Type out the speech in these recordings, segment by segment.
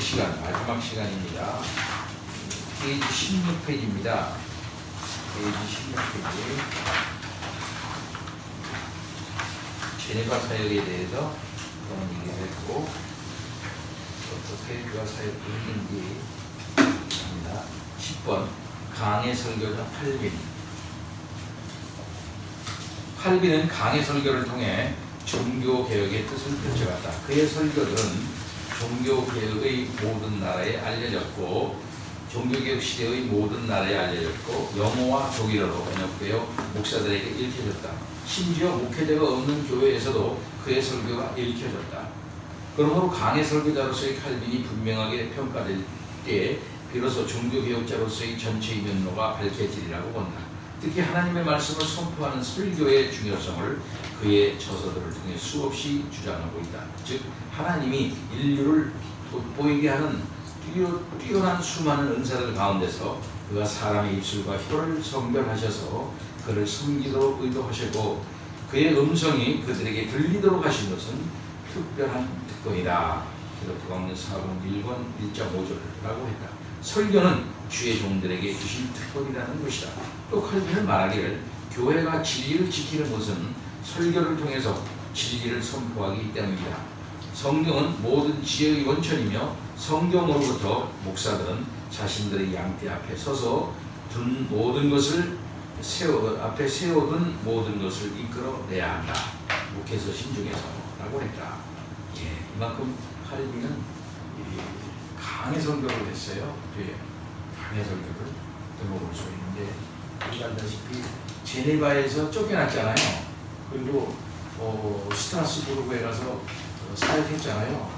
시간, 마지막 시간입니다. 페이지 16페이지입니다. 페이지 16페이지. 제네바 사역에 대해서 한번 얘기를 했고, 어떻게 그가 사역을 했는지 합니다. 10번, 강의 설교자 칼빈. 칼빈은 강의 설교를 통해 종교개혁의 뜻을 펼쳐갔다. 그의 설교들은 종교개혁의 모든 나라에 알려졌고, 종교개혁 시대의 모든 나라에 알려졌고, 영어와 독일어로 번역되어 목사들에게 읽혀졌다. 심지어 목회자가 없는 교회에서도 그의 설교가 읽혀졌다. 그러므로 강의 설교자로서의 칼빈이 분명하게 평가될 때에 비로소 종교개혁자로서의 전체의 면모가 밝혀지리라고 본다. 특히 하나님의 말씀을 선포하는 설교의 중요성을 그의 저서들을 통해 수없이 주장하고 있다. 즉 하나님이 인류를 돋보이게 하는 뛰어난 수많은 은사들 가운데서 그가 사람의 입술과 혀를 성별하셔서 그를 섬기도록 의도하시고 그의 음성이 그들에게 들리도록 하신 것은 특별한 특권이다. 기독교강론 4권 1권 1.5절이라고 했다. 설교는 주의 종들에게 주신 특권이라는 것이다. 또 칼빈은 말하기를 교회가 진리를 지키는 것은 설교를 통해서 진리를 선포하기 때문이다. 성경은 모든 지혜의 원천이며 성경으로부터 목사들은 자신들의 양떼 앞에 서서 둔 모든 것을 앞에 세워둔 모든 것을 이끌어내야 한다. 목회서 신중에서라고 했다. 이만큼 칼빈은 강의 설교를 했어요. 강의 설교를 들어볼 수 있는데, 우리가 알다시피 제네바에서 쫓겨났잖아요. 그리고 스트라스부르크에 가서 사역했잖아요.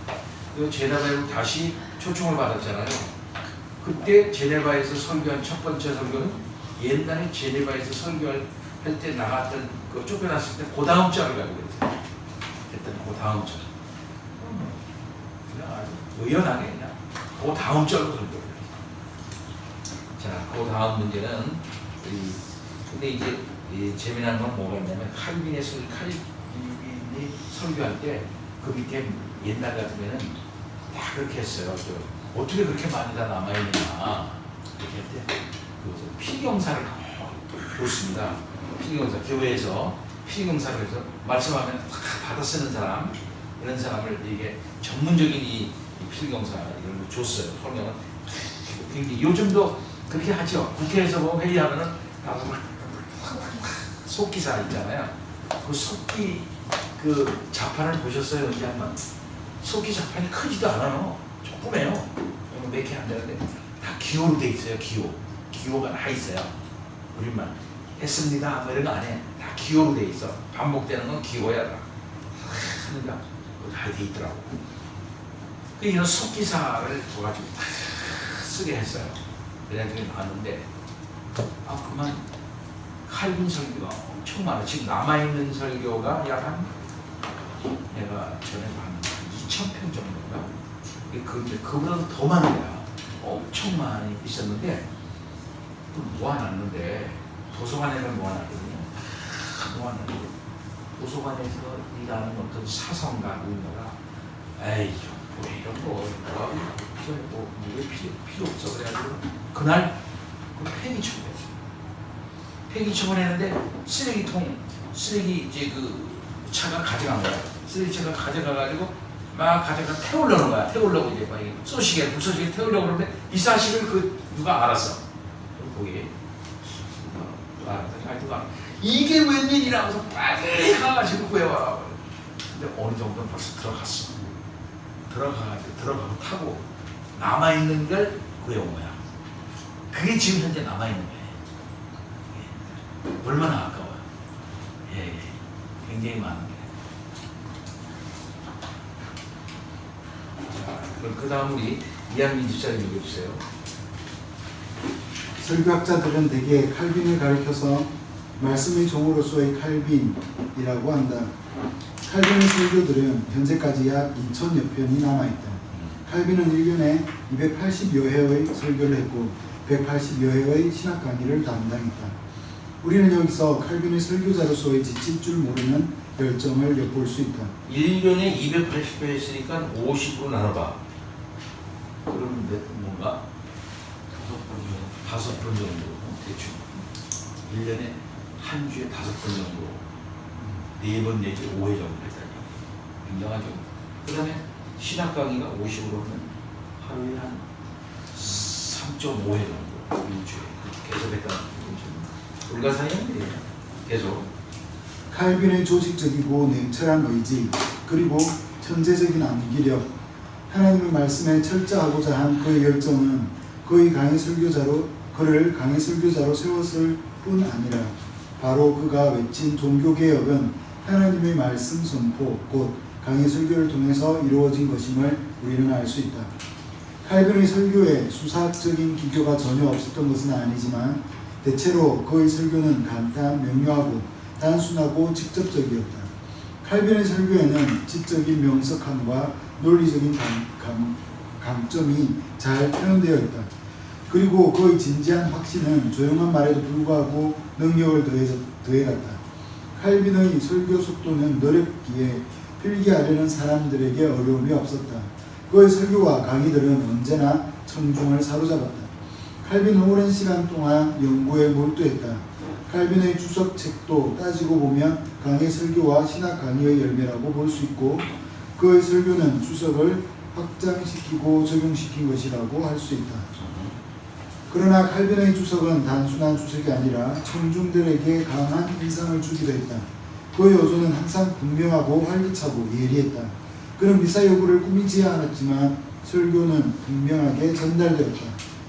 그리고 제네바에 다시 초청을 받았잖아요. 그때 제네바에서 설교한 첫 번째 설교는 옛날에 제네바에서 설교할 때 나갔던 그 쫓겨났을 때 그 다음 절을 가지고 그랬어요. 그랬더니 그 다음 절. 그냥 아주 의연하게 그냥 그 다음 절로 설교를 했어요. 자, 그 다음 문제는 근데 이제 재미난 건 뭐가 있냐면 칼빈이 설교할 때 그 밑에 옛날 같으면은 다 그렇게 했어요. 어떻게 그렇게 많이 다 남아있느냐 이렇게 할 때 그 필경사를 줬습니다. 필경사, 교회에서 필경사를 해서 말씀하면 다 받아 쓰는 사람, 이런 사람을 이게 전문적인 이 필경사 이런 거 줬어요. 설명은 굉장히 요즘도 그렇게 하죠. 국회에서 뭐 회의하면은 속기사 있잖아요. 그 속기 그 자판을 보셨어요? 언제 한번? 속기 자판이 크지도 않아요. 조그매요. 몇 개 안 되는데 다 기호로 돼 있어요. 기호가 다 있어요. 우리만 했습니다. 뭐 이런 거 안 해. 다 기호로 돼 있어. 반복되는 건 기호야. 그러니까 다 돼 있더라고. 그 이런 속기사를 줘가지고 다 쓰게 했어요. 그래가지고 나왔는데 그만 칼빈 설교가 엄청 많아. 지금 남아있는 설교가 약 한 내가 전에 한 2,000편 정도인가? 그보다 더 많은 거야. 엄청 많이 있었는데 또 모아놨는데 도서관에서 모아놨거든요. 모아놨는데 도서관에서 일하는 어떤 사성가 누군가가 에이 왜 이런 거 왜 필요 없어 그래가지고 그날 그 폐기청을 했어요. 폐기청을 했는데 쓰레기 이제 그 차가 가져간 거야. 쓰레기차가 가져가가지고 막 가져가 태우려는 거야. 태우려고 이제 막 불쏘시개 태우려고 그러는데 이 사실을 누가 알았어. 거기 누가 이게 웬일이라면서 빨리 가가지고 구해와. 근데 어느 정도는 벌써 들어갔어. 들어가고 타고 남아있는 걸 구해온 거야. 그게 지금 현재 남아있는 거예요. 얼마나 아까워요. 굉장히 많은 거예요. 자, 그럼 그 다음 우리 이한민 집사님 읽어주세요. 설교학자들은 대개 칼빈을 가리켜서 말씀의 종으로서의 칼빈이라고 한다. 칼빈의 설교들은 현재까지 약 2,000여 편이 남아있다. 칼빈은 1년에 280여 회의 설교를 했고 180여 회의 신학 강의를 담당했다. 우리는 여기서 칼빈의 설교자로서의 지칠 줄 모르는 열정을 엿볼 수 있다. 1년에 280회 했으니까 50으로 나눠봐. 그러면 뭔가 5번 정도 대충 1년에 한 주에 5번 정도 4번 내지 5회 정도 했다니 굉장하죠. 그 다음에 신학 강의가 50으로 하면 하루에 한 3.5회 정도 일주일에 계속 했다는 거죠. 불가사의합니다. 계속. 칼빈의 조직적이고 냉철한 의지, 그리고 천재적인 암기력, 하나님의 말씀에 철저하고자 한 그의 열정은 그를 강의 설교자로 세웠을 뿐 아니라 바로 그가 외친 종교개혁은 하나님의 말씀 선포, 곧 강의 설교를 통해서 이루어진 것임을 우리는 알 수 있다. 칼빈의 설교에 수사학적인 기교가 전혀 없었던 것은 아니지만 대체로 그의 설교는 간단, 명료하고 단순하고 직접적이었다. 칼빈의 설교에는 지적인 명석함과 논리적인 강점이 잘 표현되어 있다. 그리고 그의 진지한 확신은 조용한 말에도 불구하고 능력을 더해갔다. 칼빈의 설교 속도는 느렸기에 필기하려는 사람들에게 어려움이 없었다. 그의 설교와 강의들은 언제나 청중을 사로잡았다. 칼빈은 오랜 시간 동안 연구에 몰두했다. 칼빈의 주석 책도 따지고 보면 강의 설교와 신학 강의의 열매라고 볼 수 있고, 그의 설교는 주석을 확장시키고 적용시킨 것이라고 할 수 있다. 그러나 칼빈의 주석은 단순한 주석이 아니라 청중들에게 강한 인상을 주기도 했다. 그의 어조는 항상 분명하고 활기차고 예리했다. 그는 미사 여부를 꾸미지 않았지만 설교는 분명하게 전달되었다.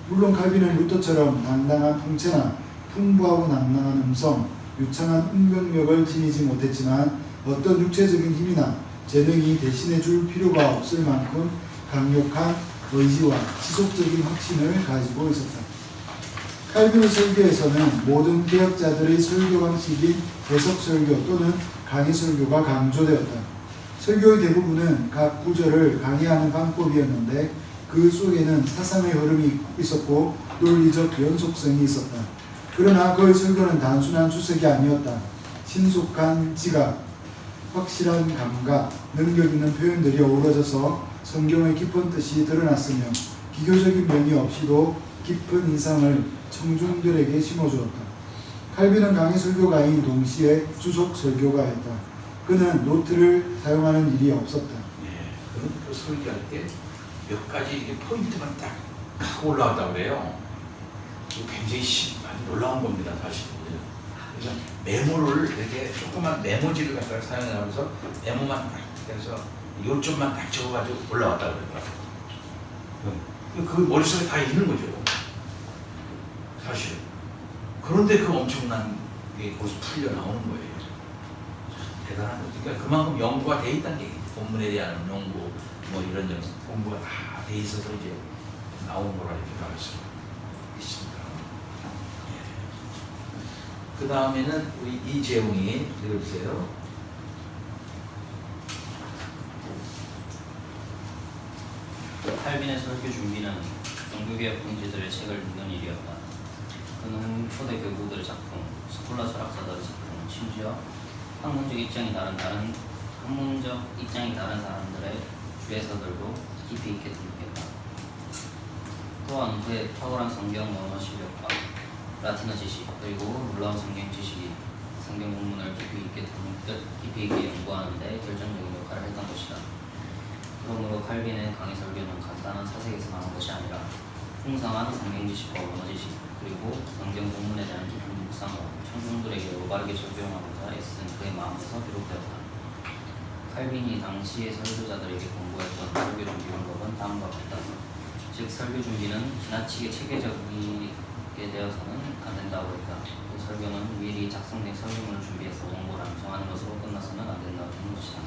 물론 칼빈은 루터처럼 당당한 풍채나 풍부하고 낭낭한 음성, 유창한 응변력을 지니지 못했지만 어떤 육체적인 힘이나 재능이 대신해 줄 필요가 없을 만큼 강력한 의지와 지속적인 확신을 가지고 있었다. 칼빈의 설교에서는 모든 개혁자들의 설교 방식인 해석 설교 또는 강의 설교가 강조되었다. 설교의 대부분은 각 구절을 강의하는 방법이었는데 그 속에는 사상의 흐름이 있었고 논리적 연속성이 있었다. 그러나 그의 설교는 단순한 주석이 아니었다. 신속한 지각, 확실한 감각, 능력 있는 표현들이 어우러져서 성경의 깊은 뜻이 드러났으며 기교적인 면이 없이도 깊은 인상을 청중들에게 심어주었다. 칼빈은 강의 설교가인 동시에 주석 설교가였다. 그는 노트를 사용하는 일이 없었다. 그는 그 설교할 때 몇 가지 포인트만 딱 하고 올라왔다고 그래요. 굉장히 많이 놀라운 겁니다, 사실. 그래서 메모를 이렇게 조그만 메모지를 갖다가 사용하면서 메모만 딱 해서 요점만 딱 적어가지고 올라왔다고 그러더라고요. 그 머릿속에 다 있는 거죠, 사실. 그런데 그 엄청난 게 거기서 풀려 나오는 거예요. 대단한 거죠. 그러니까 그만큼 연구가 돼 있다는 얘기죠. 본문에 대한 연구, 뭐 이런 공부가 다 돼 있어서 이제 나온 거라 이렇게 말할 수 있습니다. 그 다음에는 우리 이재웅이 읽어주세요. 칼빈의 설교 준비는 종교개혁 공지들의 책을 읽는 일이었다. 그는 초대 교구들의 작품, 스콜라 철학자들의 작품, 심지어 학문적 입장이 다른 사람들의 주해서들도 깊이 있게 등록했다. 또한 그의 탁월한 성경 언어 실력과 라틴어 지식, 그리고 놀라운 성경 지식이 성경 본문을 깊이 있게 연구하는 데 결정적인 역할을 했던 것이다. 그러므로 칼빈의 강의 설교는 간단한 사색에서 나온 것이 아니라 풍성한 성경 지식과 언어 지식, 그리고 성경 본문에 대한 깊은 묵상으로 청중들에게 올바르게 적용하고자 애쓴 그의 마음에서 비롯되었다. 칼빈이 당시의 설교자들에게 공부했던 설교 준비 방법은 다음과 같다. 즉 설교 준비는 지나치게 체계적이게 되어서는 안 된다고 했다. 그 설교는 미리 작성된 설교문을 준비해서 원고를 정하는 것으로 끝나서는 안 된다고 하는 것이다.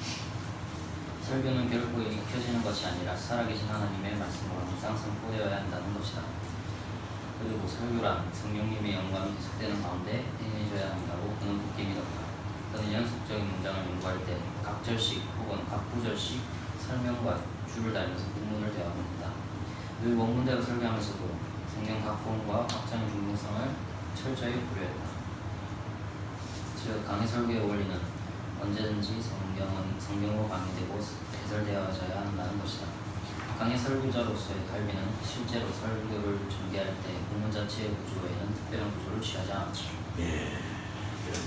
설교는 결코 익혀지는 것이 아니라 살아계신 하나님의 말씀으로 항상 선포되어야 한다는 것이다. 그리고 설교란 성령님의 영감이 계속되는 가운데 행해져야 한다고 그는 굳게 믿었다. 그는 연속적인 문장을 연구할 때 각 절씩 혹은 각 구절씩 설명과 줄을 달면서 본문을 대화합니다. 늘 원문대로 설교하면서도 성경 각본과 확장의 중요성을 철저히 고려했다. 즉 강의 설교의 원리는 언제든지 성경으로 강의되고 해설되어져야 한다는 것이다. 강의 설교자로서의 칼빈은 실제로 설교를 전개할 때 본문 자체의 구조에는 특별한 구조를 취하지 않았죠. 예,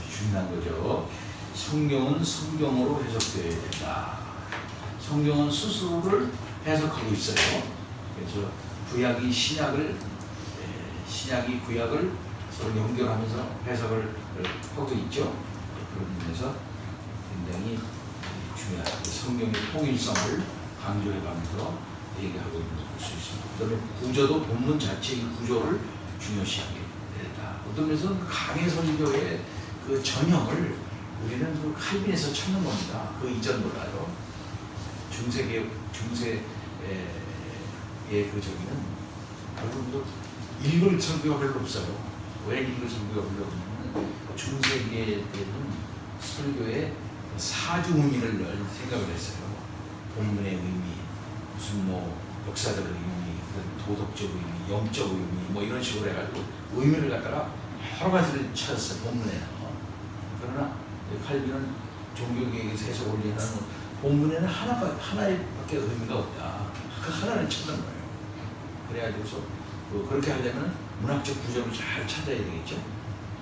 중요한 거죠. 성경은 성경으로 해석되어야 된다. 성경은 스스로를 해석하고 있어요. 그래서 구약이 신약을, 신약이 구약을 서로 연결하면서 해석을 하고 있죠. 그런 면에서 굉장히 중요하다. 성경의 통일성을 강조해가면서 얘기하고 있는 걸 볼 수 있습니다. 그다음에 구조도 본문 자체의 구조를 중요시하게 된다. 어떤 면에서는 강해 설교의 그 전형을 우리는 그 칼빈에서 찾는 겁니다. 그 이전 몰라요. 중세의 그 저기는 여러분도 읽을 설교가 별로 없어요. 왜 읽을 설교가 별로 없냐면 중세기에 때는 설교의 사주 의미를 늘 생각을 했어요. 본문의 의미, 무슨 뭐 역사적 의미, 도덕적 의미, 영적 의미 뭐 이런 식으로 해가지고 의미를 갖다가 여러 가지를 찾았어요. 본문에는. 그러나 칼빈은 종교개혁에서 해석을 하는 본문에는 하나밖에 의미가 없다. 그 하나를 찾는 거예요. 그래가지고서 그렇게 하려면 문학적 구조를 잘 찾아야 되겠죠.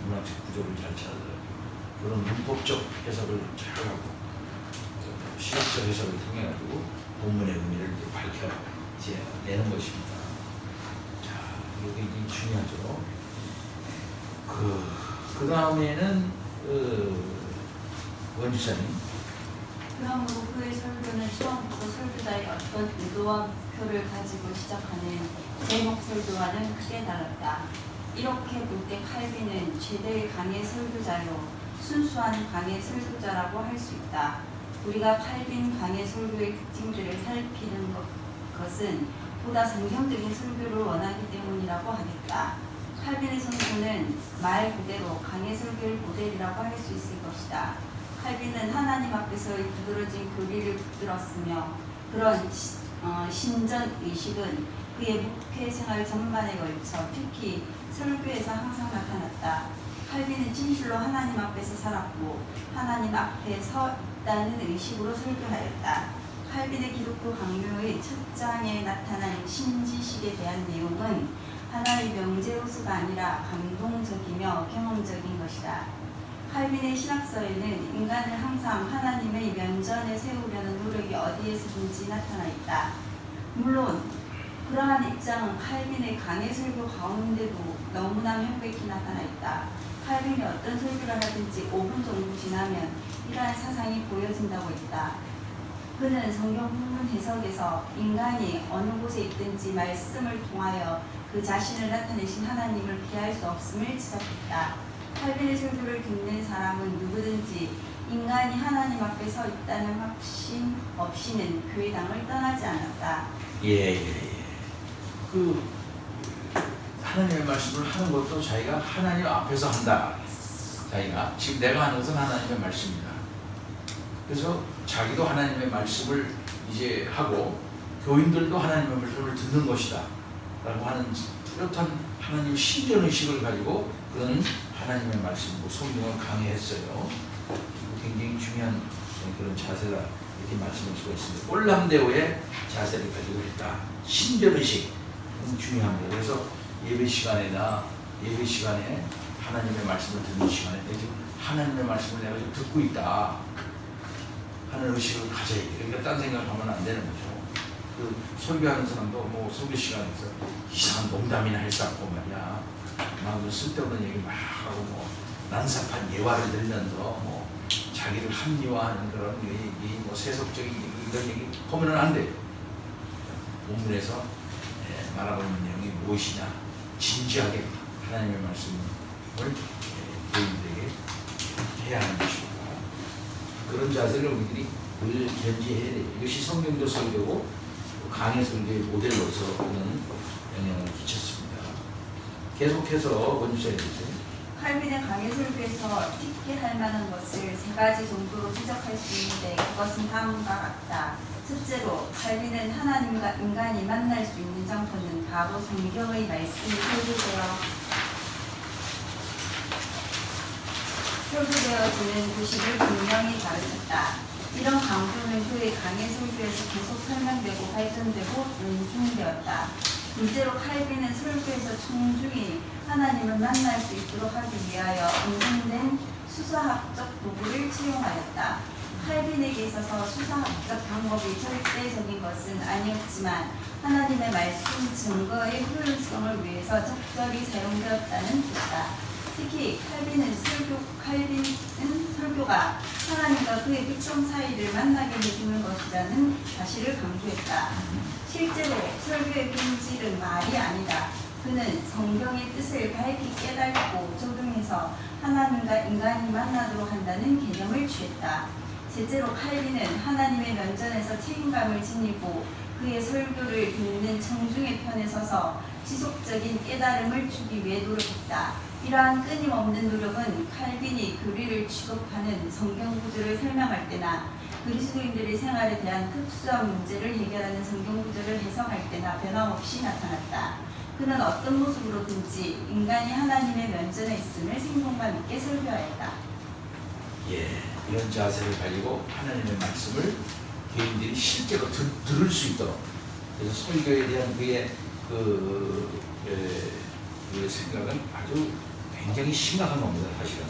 문학적 구조를 잘 찾아야 그런 문법적 해석을 잘 하고 시각적 해석을 통해 가지고 본문의 의미를 밝혀내는 것입니다. 자, 이게 중요하죠. 그 다음에는 원주사님. 그러므로 그의 설교는 처음부터 설교자의 어떤 의도와 목표를 가지고 시작하는 제목 설교와는 크게 달랐다. 이렇게 볼 때 칼빈은 최대의 강의 설교자요 순수한 강의 설교자라고 할 수 있다. 우리가 칼빈 강의 설교의 특징들을 살피는 것은 보다 성경적인 설교를 원하기 때문이라고 하겠다. 칼빈의 선수는 말 그대로 강의 설교의 모델이라고 할 수 있을 것이다. 칼빈은 하나님 앞에서의 두드러진 교리를 붙들었으며 그런 신전 의식은 그의 목회 생활 전반에 걸쳐 특히 설교에서 항상 나타났다. 칼빈은 진실로 하나님 앞에서 살았고 하나님 앞에 섰다는 의식으로 설교하였다. 칼빈의 기독교 강요의 첫 장에 나타난 신지식에 대한 내용은 하나의 명제로서가 아니라 감동적이며 경험적인 것이다. 칼빈의 신학서에는 인간을 항상 하나님의 면전에 세우려는 노력이 어디에서든지 나타나 있다. 물론 그러한 입장은 칼빈의 강의 설교 가운데도 너무나 명백히 나타나 있다. 칼빈이 어떤 설교를 하든지 5분 정도 지나면 이러한 사상이 보여진다고 했다. 그는 성경 본문 해석에서 인간이 어느 곳에 있든지 말씀을 통하여 그 자신을 나타내신 하나님을 피할 수 없음을 지적했다. 칼빈의 설교를 듣는 사람은 누구든지 인간이 하나님 앞에 서 있다는 확신 없이는 교회당을 떠나지 않았다. 그 하나님의 말씀을 하는 것도 자기가 하나님 앞에서 한다. 자기가 지금 내가 하는 것은 하나님의 말씀이다. 그래서 자기도 하나님의 말씀을 이제 하고 교인들도 하나님의 말씀을 듣는 것이다 라고 하는 뚜렷한 하나님 신전의식을 가지고 그런 하나님의 말씀으로 성경을 강해했어요. 굉장히 중요한 그런 자세다 이렇게 말씀할 수가 있습니다. 꼴람대오의 자세를 가지고 있다. 신전의식 중요합니다. 그래서 예배 시간에 하나님의 말씀을 듣는 시간에 내가 지금 하나님의 말씀을 내가 지금 듣고 있다 하는 의식을 가져야 돼. 그러니까 딴 생각하면 안 되는 거죠. 그 설교하는 사람도 뭐 설교 시간에서 이상한 농담이나 할 수 없고 말이야. 막 쓸데없는 얘기 막 하고 뭐 난삽한 예화를 들면서 뭐 자기를 합리화하는 그런 얘기, 뭐 세속적인 얘기 이런 얘기 하면은 안 돼요. 본문에서 말하고 있는 내용이 무엇이냐 진지하게 하나님의 말씀을 교인들에게 해야 하는 것입니다. 그런 자세를 우리들이 늘 견지해야 돼요. 이것이 성경적 설교고 강의 설교의 모델로서 그는 영향을 끼쳤습니다. 계속해서 원주사에 주세요. 칼빈의 강의 설교에서 특기할 만한 것을 3가지 정도로 지적할 수 있는데 그것은 다음과 같다. 첫째로 칼빈은 하나님과 인간이 만날 수 있는 장소는 바로 성경의 말씀이 설교되어지는 구식을 분명히 가르쳤다. 이런 강조는 그의 강의 설교에서 계속 설명되고 발전되고 존중되었다. 둘째로 칼빈은 설교에서 청중이 하나님을 만날 수 있도록 하기 위하여 인정된 수사학적 도구를 채용하였다. 칼빈에게 있어서 수사학적 방법이 절대적인 것은 아니었지만 하나님의 말씀 증거의 효율성을 위해서 적절히 사용되었다는 뜻이다. 특히 칼빈은 설교가 하나님과 그의 백성 사이를 만나게 해주는 것이라는 사실을 강조했다. 실제로 설교의 본질은 말이 아니다. 그는 성경의 뜻을 밝히 깨닫고 적용해서 하나님과 인간이 만나도록 한다는 개념을 취했다. 셋째로 칼빈은 하나님의 면전에서 책임감을 지니고 그의 설교를 듣는 청중의 편에 서서 지속적인 깨달음을 주기 위해 노력했다. 이러한 끊임없는 노력은 칼빈이 교리를 취급하는 성경 구절을 설명할 때나 그리스도인들의 생활에 대한 특수한 문제를 해결하는 성경 구절을 해석할 때나 변함없이 나타났다. 그는 어떤 모습으로든지 인간이 하나님의 면전에 있음을 생동감 있게 설교하였다. 예, 이런 자세를 가지고 하나님의 말씀을 개인들이 실제로 들을 수 있도록, 그래서 설교에 대한 그의 그 생각은 아주 굉장히 심각한 겁니다, 사실은.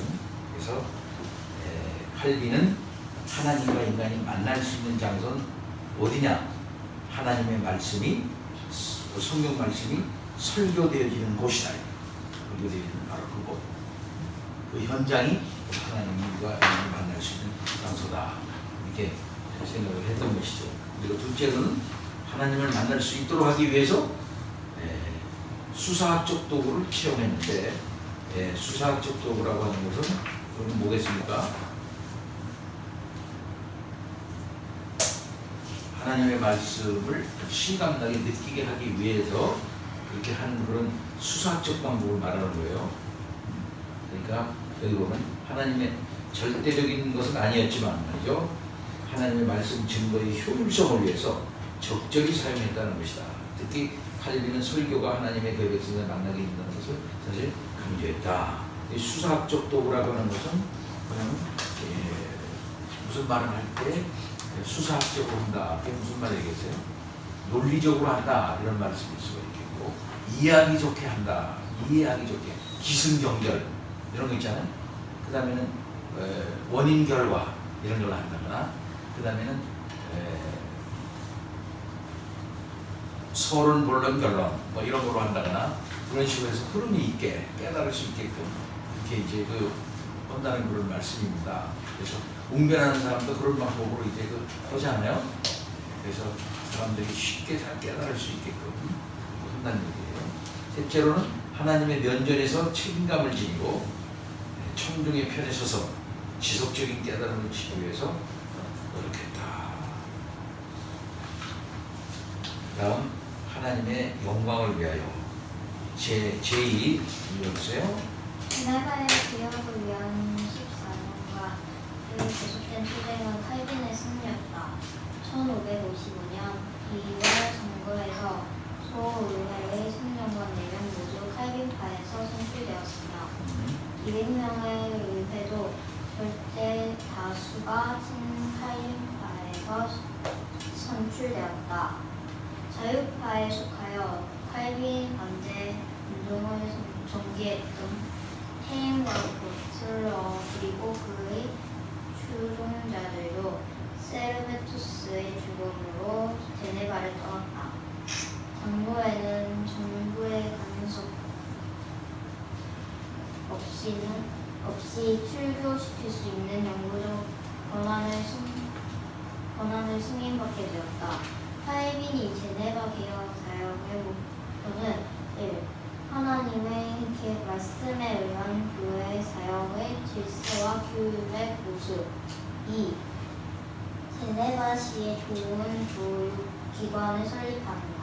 그래서 칼빈은 하나님과 인간이 만날 수 있는 장소는 어디냐? 하나님의 말씀이, 성경 말씀이 설교되어지는 곳이다. 설교되어지는 바로 그곳. 그 현장이 하나님과 인간이 만날 수 있는 장소다. 이렇게 생각을 했던 것이죠. 그리고 둘째는 하나님을 만날 수 있도록 하기 위해서 수사학적 도구를 채용했는데, 수사학적 도구라고 하는 것은 그건 뭐겠습니까? 하나님의 말씀을 실감나게 느끼게 하기 위해서 그렇게 하는 그런 수사학적 방법을 말하는 거예요. 그러니까 여기 보면 하나님의 절대적인 것은 아니었지만 말이죠. 하나님의 말씀 증거의 효율성을 위해서 적절히 사용했다는 것이다. 특히 칼빈은 설교가 하나님의 그 백성을 만나게 된다는 것을 사실 강조했다. 이 수사학적 도구라고 하는 것은 그냥 무슨 말을 할 때 수사학적으로 한다. 그게 무슨 말이겠어요? 논리적으로 한다. 이런 말을 쓸 수가 있겠고, 이해하기 좋게 한다. 이해하기 좋게. 기승전결 이런 거 있잖아요. 그 다음에는 원인 결과 이런 걸 한다거나, 그 다음에는 서론 본론 결론 뭐 이런 걸로 한다거나, 그런 식으로 해서 흐름이 있게 깨달을 수 있게끔 이렇게 이제 한다는 그런 말씀입니다. 그래서 웅변하는 사람도 그런 방법으로 이제 하지 않아요? 그래서 사람들이 쉽게 잘 깨달을 수 있게끔 한다는 얘기예요. 셋째로는 하나님의 면전에서 책임감을 지니고 청중의 편에 서서 지속적인 깨달음을 주기 위해서 노력했다. 다음 하나님의 영광을 위하여 제2 읽어주세요. 제네바의 개혁을 위한 14년과 그 계속된 투쟁은 칼빈의 승리였다. 1555년 2월 선거에서 소의회의 16명 4명 모두 칼빈파에서 선출되었으며 200명의 의회도 절대 다수가 친칼빈파에서 선출되었다. 자유파에 속하여 칼빈 반대 운동을 전개했던 헤임과 보틀러 그리고 그의 추종자들도 세르베투스의 죽음으로 제네바를 떠났다. 당부에는 정부의 간섭 없이 출교시킬 수 있는 영구적 권한을 승인받게 되었다. 칼빈이 제네바 개혁 사역의 목표는 1. 하나님의 말씀에 의한 교회 사역의 질서와 교육의 보수. 2. 제네바시의 좋은 교육기관을 설립하는 것.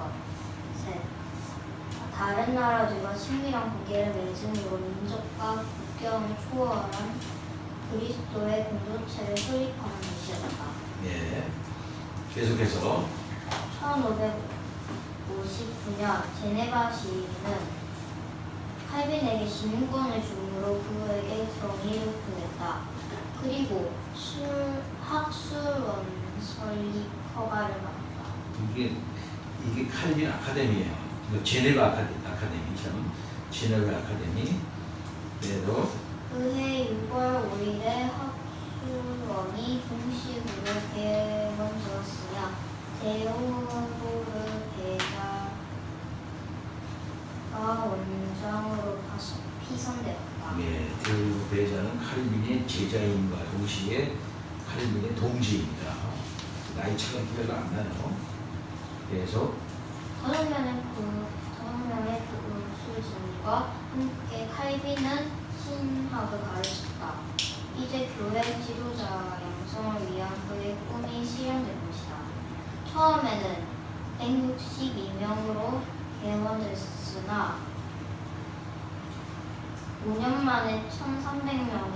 3. 다른 나라들과 친밀한 관계를 맺음으로 민족과 국경을 초월한 그리스도의 공동체를 설립하는 것이었다. 예. 계속해서 1559년 제네바 시위는 칼빈에게 시민권을 주므로 그에게 정의를 구했다. 그리고 학술원 설립 허가를 받았다. 이게 칼빈 아카데미예요. 제네바 아카데미처럼 제네바 아카데미. 그래도 그해 6월 5일에 학술원이 공식으로 개원되었으며 데오도르 베자가 원장으로 피선되었다. 예, 그 배자는 칼빈의 제자인과 동시에 칼빈의 동지입니다. 나이 차가 기억이 안 나요. 그래서 다섯 명의 교수진과 함께 칼빈은 신학을 가르쳤다. 이제 교회 지도자 양성을 위한 그의 꿈이 실현된 것이다. 처음에는 162명으로 개원됐으나 5년 만에 1,300명이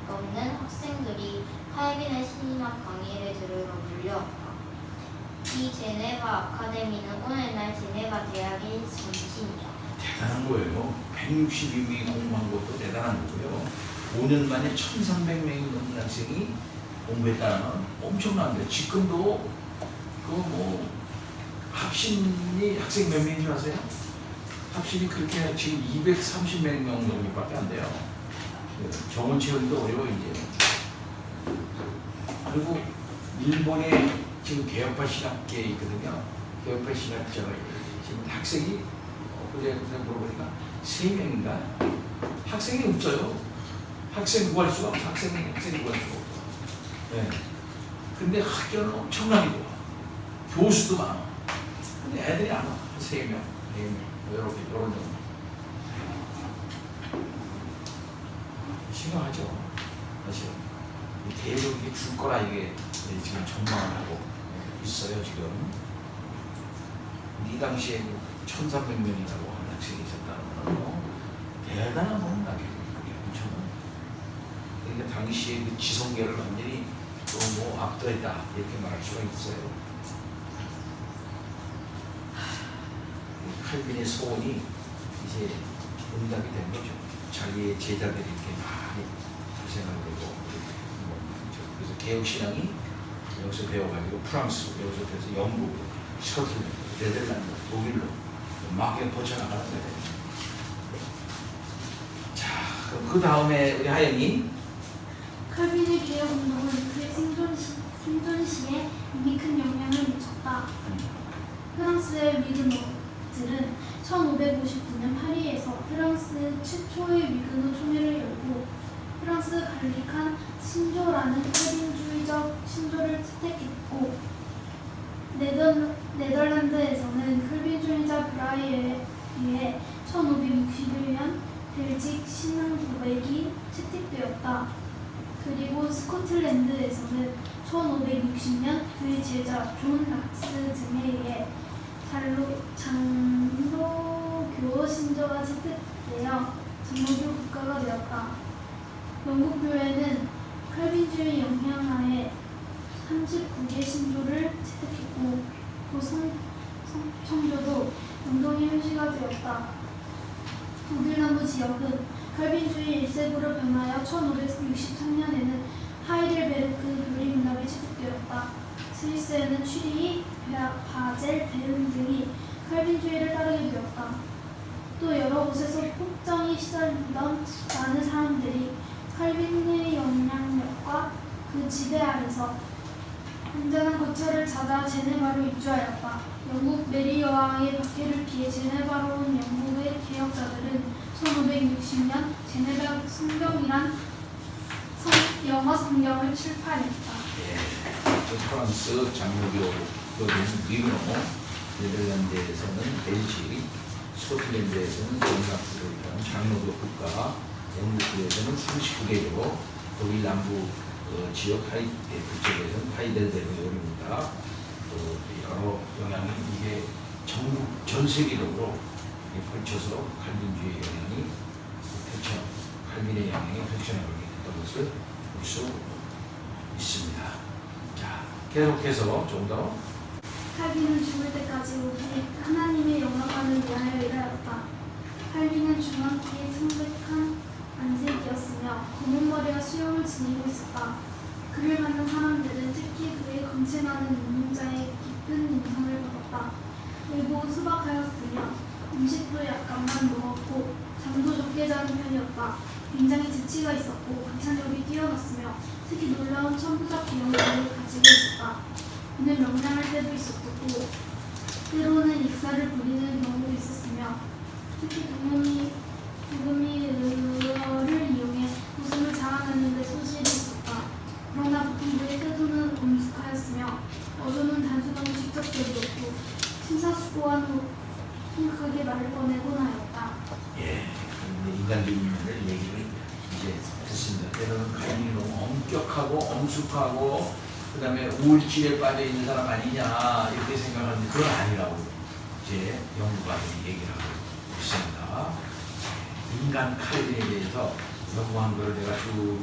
넘는 학생들이 칼빈의 신학 강의를 들으러 몰려왔다. 이 제네바 아카데미는 오늘날 제네바 대학의 전신이다. 대단한 거예요. 162명이 공부한 것도 대단한 거고요. 5년 만에 1,300명이 넘는 학생이 공부했다는 건 엄청난 거예요. 지금도 합신이 학생 몇 명인 줄 아세요? 합신이 그렇게 지금 230명 정도밖에 안 돼요. 정원 채우기도 어려워 이제. 그리고 일본에 지금 개혁파 신학계에 있거든요. 개혁파 신학자가 지금 학생이 그냥 물어보니까 3명인가? 학생이 없어요. 학생 구할 수가 없어. 학생이 구할 수가 없어. 네. 근데 학교는 엄청나게 좋아. 교수도 많아. 근데 애들이 안 와. 3명, 4명. 이런 정도. 심각하죠. 사실. 계속 이게 줄 거라 이게 지금 전망을 하고 있어요, 지금. 이 당시에 1,300명이라고 하는 학생이 있었다는 건 대단한 겁니다. 그러니까 당시에 그 지성계를 완전히 또 압도했다 이렇게 말할 수가 있어요. 칼빈의 소원이 이제 응답이 된 거죠. 자기의 제자들이 이렇게 많이 고생하고 그래서 개혁신앙이 여기서 배워가지고 프랑스, 여기서 배워서 영국, 스코틀랜드, 네덜란드, 독일로 막 퍼져나가는 거예요. 자, 그럼 그 다음에 우리 하영이 칼빈의 개혁 운동은 그의 생존시에 이미 큰 영향을 미쳤다. 프랑스의 위그노들은 1559년 파리에서 프랑스 최초의 위그노 총회를 열고 프랑스 갈리칸 신조라는 칼빈주의적 신조를 채택했고 네덜란드에서는 칼빈주의자 브라이에 의해 1561년 벨직 신앙 고백이 채택되었다. 그리고 스코틀랜드에서는 1560년 그의 제자 존 락스 등에 의해 장로교 신조가 채택되어 장로교 국가가 되었다. 영국 교회는 칼빈주의 영향하에 39개 신조를 채택했고 성교도 운동의 표시가 되었다. 독일남부 지역은 칼빈주의 1세구로 변하여 1563년에는 하이델베르크 교리문학이 채택되었다. 스위스에는 취리히, 바젤, 베른 등이 칼빈주의를 따르게 되었다. 또 여러 곳에서 폭정이 시달리던 많은 사람들이 칼빈의 영향력과 그 지배 아래서 안전한 거처를 찾아 제네바로 입주하였다. 영국 메리 여왕의 박해를 피해 제네바로 온 영국의 개혁자들은 1560년 제네바 성경이란 영어 성경을 출판했다. 프랑스 장로교는 위그노, 네덜란드에서는 벨직, 스코틀랜드에서는 정락수를 위한 장로교 국가, 영국에서는 39개로 독일 남부 지역 그쪽에서는 하이델베르크 요리입니다. 또 여러 영향이 이게 전국 전 세계적으로 펼쳐서 칼빈주의 영향이 칼빈의 영향이 펼쳐나가게 됐던 것을 볼 수 있습니다. 자, 계속해서 좀 더 칼빈은 죽을 때까지 오직 하나님의 영광만을 위하여 일하였다. 칼빈은 중앙기에 창백한 안색이었으며 검은 머리가 수염을 지니고 있었다. 그를 만난 사람들은 특히 그의 건체나는 눈동자에 깊은 인상을 받았다. 외모는 소박하였으며 음식도 약간만 먹었고 잠도 적게 자는 편이었다. 굉장히 재치가 있었고 관찰력이 뛰어났으며 특히 놀라운 천부적 기억력을 가지고 있었다. 그는 명랑할 때도 있었고 때로는 익사를 부리는 경우도 있었으며 특히 도금이를 이용해 웃음을 자아내는 데 소질이 있었다. 그러나 보통 그의 태도는 엄숙하였으며 어조는 단순하고 직접적이었고 심사숙고한 후 심각하게 말을 꺼내곤 하였다. 예, 인간적인 얘기를 이제 듣습니다. 때로는 칼빈이 너무 엄격하고 엄숙하고 그 다음에 우울증에 빠져 있는 사람 아니냐 이렇게 생각하는데 그건 아니라고 이제 연구가들이 얘기를 하고 있습니다. 인간 칼빈에 대해서 연구한 걸 내가 쭉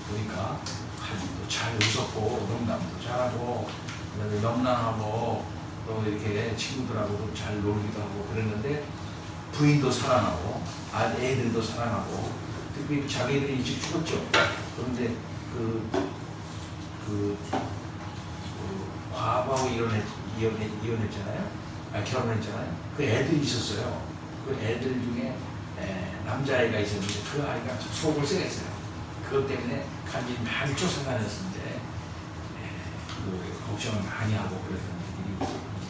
보니까 칼빈도 잘 웃었고 농담도 잘하고 그 다음에 명랑하고 또 이렇게 친구들하고도 잘 놀기도 하고 그랬는데 부인도 살아나고 애들도 살아나고 특히 자기들이 일찍 죽었죠. 그런데 과부하고 이혼했잖아요. 결혼했잖아요. 그 애들이 있었어요. 그 애들 중에 남자아이가 있었는데 그 아이가 속을 쎄했어요. 그것 때문에 간신히 많이 쫓아다녔는데 걱정을 많이 하고 그랬던 일이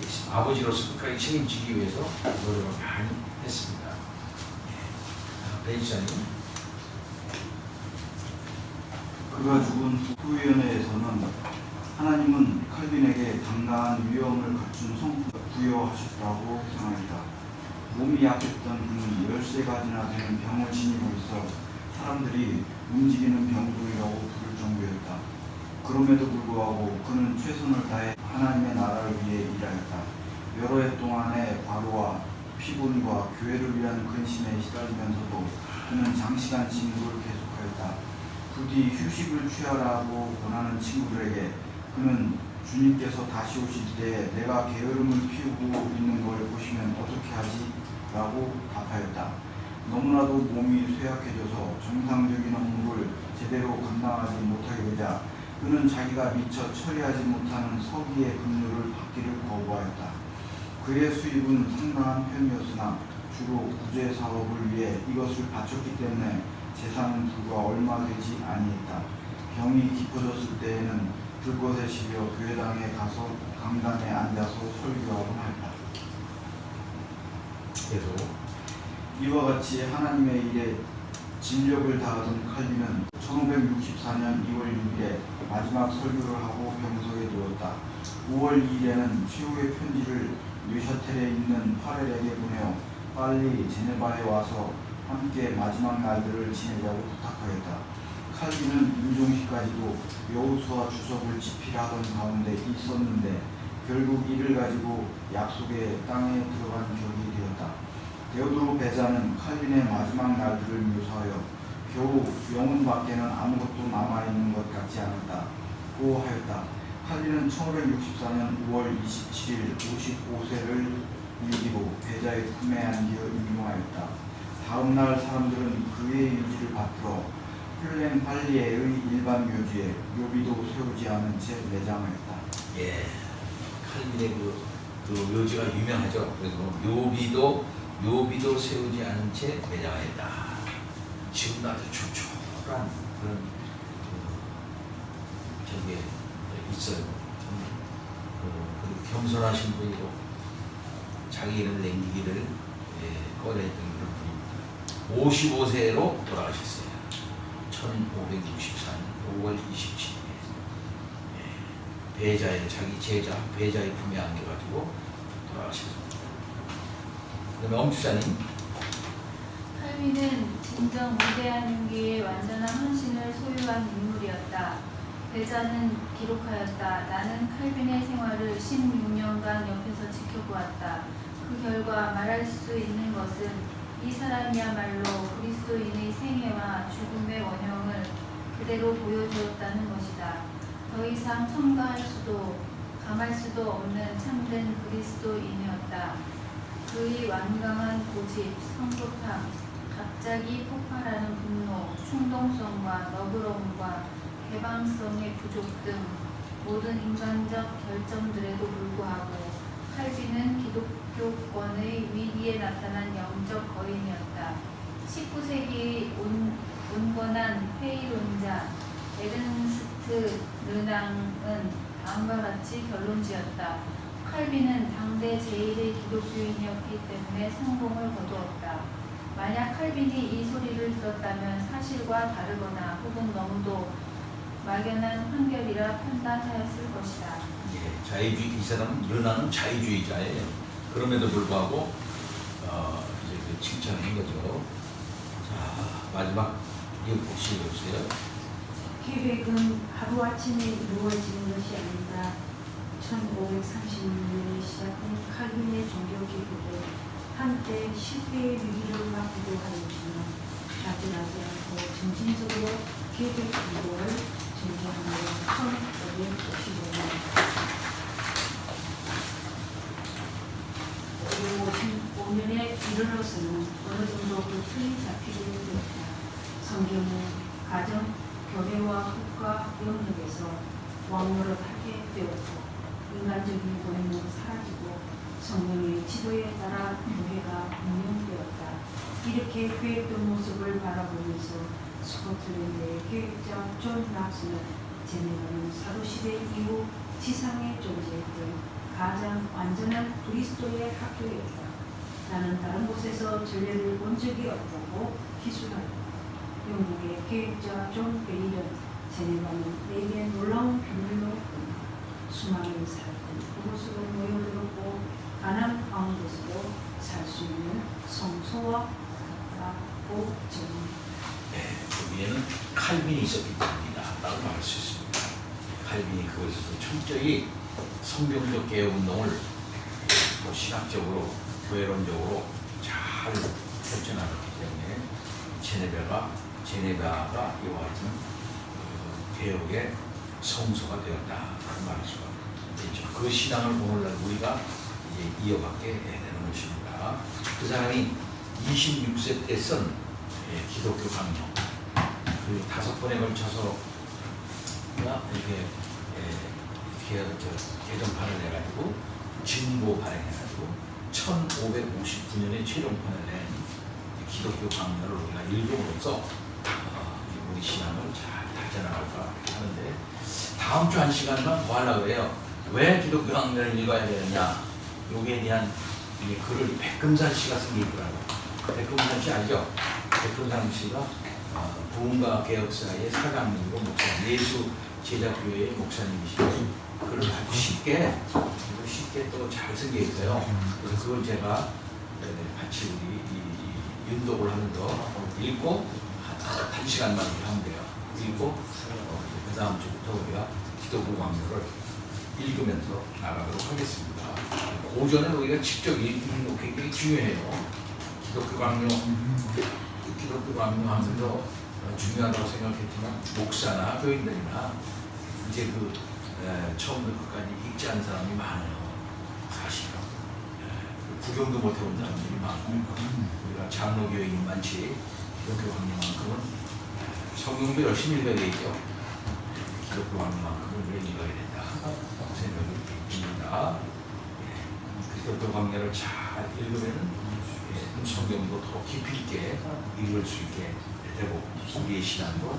있습니다. 아버지로서 끝까지 책임지기 위해서 노력을 많이 했습니다. 배지사님. 그가 죽은 후위원회에서는 하나님은 칼빈에게 당당한 위엄을 갖춘 성품을 부여하셨다고 생각했다. 몸이 약했던 그는 13가지나 되는 병을 지니고 있어 사람들이 움직이는 병동이라고 부를 정도였다. 그럼에도 불구하고 그는 최선을 다해 하나님의 나라를 위해 일하였다. 여러 해 동안의 과로와 피곤과 교회를 위한 근심에 시달리면서도 그는 장시간 진구를 계속하였다. 부디 휴식을 취하라고 권하는 친구들에게 그는 주님께서 다시 오실 때 내가 게으름을 피우고 있는 걸 보시면 어떻게 하지? 라고 답하였다. 너무나도 몸이 쇠약해져서 정상적인 업무를 제대로 감당하지 못하게 되자 그는 자기가 미처 처리하지 못하는 서기의 급료를 받기를 거부하였다. 그의 수입은 상당한 편이었으나 주로 구제 사업을 위해 이것을 바쳤기 때문에 재산은 불과 얼마 되지 아니했다. 병이 깊어졌을 때에는 들것에 실려 교회당에 가서 강단에 앉아서 설교하곤 했다. 이와 같이 하나님의 일에 진력을 다하던 칼빈은 1564년 2월 6일에 마지막 설교를 하고 병석에 누웠다. 5월 2일에는 최후의 편지를 뉴샤텔에 있는 파렐에게 보내어 빨리 제네바에 와서 함께 마지막 날들을 지내자고 부탁하였다. 칼빈은 임종시까지도 여호수아 주석을 집필하던 가운데 있었는데 결국 이를 가지고 약속의 땅에 들어간 격이 되었다. 데오도로 베자는 칼빈의 마지막 날들을 묘사하여 겨우 영혼 밖에는 아무것도 남아있는 것 같지 않았다고 하였다. 칼빈은 1564년 5월 27일 55세를 일기로 베자의 품에 안겨 임종하였다. 다음 날 사람들은 그의 유지를 받들어 플렌 팔리에의 일반 묘지에 묘비도 세우지 않은 채 매장하였다. 예, 칼빈의 그 묘지가 유명하죠. 그래서 묘비도 세우지 않은 채 매장하였다. 지금도 아주 촉촉한 그런 저게 있어요. 겸손하신 분이고 자기 이름 남기기를 꺼내던 그런 분입니다. 55세로 돌아가셨어요. 1564년 5월 27일 배자의 자기 제자 배자의 품에 안겨가지고 돌아가셨습니다. 그다음에 엄주사님. 칼빈은 진정 위대한 용기에 완전한 헌신을 소유한 인물이었다. 배자는 기록하였다. 나는 칼빈의 생활을 16년간 옆에서 지켜보았다. 그 결과 말할 수 있는 것은 이 사람이야말로 그리스도인의 생애와 죽음의 원형을 그대로 보여주었다는 것이다. 더 이상 첨가할 수도 감할 수도 없는 참된 그리스도인이었다. 그의 완강한 고집, 성급함, 갑자기 폭발하는 분노, 충동성과 너그러움과 개방성의 부족 등 모든 인간적 결점들에도 불구하고 칼빈은 기독교권의 위기에 나타난 영적 거인이었다. 19세기 온건한 회의론자 에른스트 르낭은 다음과 같이 결론지었다. 칼빈은 당대 제1의 기독교인이었기 때문에 성공을 거두었다. 만약 칼빈이 이 소리를 들었다면 사실과 다르거나 혹은 너무도 막연한 판결이라 판단하였을 것이다. 예, 자유주의 이 사람은 르나는 자유주의자예요. 그럼에도 불구하고 이제 그 칭찬한 거죠. 자, 마지막 이거 혹시 읽어주세요. 계획은 하루아침에 이루어지는 것이 아니다. 1536년에 시작된 칼빈의 종교 개혁은 한때 실패의 위기를 맞기도 하였지만 좌절하지 않고 점진적으로 계획 운동을 전개하며 1555년에 이르러서는 어느 정도 그 틀이 잡히게 되었다. 성경은 가정, 교회와 국가 영역에서 왕노를 하게 되었고 인간적인 고뇌는 사라지고 성령의 지도에 따라 교회가 운영되었다. 이렇게 계획된 모습을 바라보면서 스코틀랜드의 계획자 존 락스는 제네바는 사도시대 이후 지상에 존재했던 가장 완전한 그리스도의 학교였다. 나는 다른 곳에서 전례를 본 적이 없다고 기술하였다. 영국의 계획자 존 베일은 제네바는 내게 놀라운 비밀로 수많은 사람들이 그곳으로 모여들었고 가난 가운데서도 살 수 있는 성소와 같다고 전합니다. 네, 거기에는 칼빈이 있었기 때문이다 라고 말할 수 있습니다. 칼빈이 그것에서 철저히 성경적 개혁운동을 뭐 신학적으로 교회론적으로 잘 펼쳐나갔기 때문에 제네바가 이와 같은 개혁의 성소가 되었다 라고 말할 수가 있죠. 그 신앙을 오늘날 우리가 이제 이어받게 되는 것입니다. 그 사람이 26세 때 쓴 기독교 강령, 그 5번에 걸쳐서 이렇게 개정판을 내가지고 진보 발행해가지고 1559년에 최종판을 낸 기독교 강령을 우리가 읽음으로써 우리 신앙을 잘 다져나갈까 하는데 다음 주 1시간만 더 하려고 해요. 왜 기독교 강령을 읽어야 되느냐? 여기에 대한 글을 백금산 씨가 쓴 게 있더라고요. 백금산 씨 알죠? 백금산 씨가 부흥과 개혁사의 사장님이고 목사, 예수 제자교회의 목사님이시고 글을 아주 쉽게 또 잘 쓴 게 있어요. 그래서 그걸 제가 같이 우리 윤독을 하면서 읽고 1시간만 하면 돼요. 읽고 그 다음 주부터 우리가 기독교 강령을 읽으면서 나가도록 하겠습니다. 고전을 우리가 직접 읽는 거 굉장히 중요해요. 기독교 강령 하면서 중요하다고 생각했지만 목사나 교인들이나 이제 처음부터 끝까지 읽지 않은 사람이 많아요. 사실은 구경도 못 해본 사람들이 많고 우리가 장로교인이 많지 기독교 강령만큼은 성경도 열심히 읽어야 되죠. 기독교 강령만큼은 우리가 읽어야 된다 생각이 듭니다. 기독교 강령을 잘 읽으면 성경도 더 깊이 있게 읽을 수 있게 되고 우리의 신앙도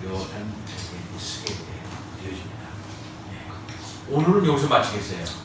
뚜렷한 쓰게 되어집니다. 오늘은 여기서 마치겠어요.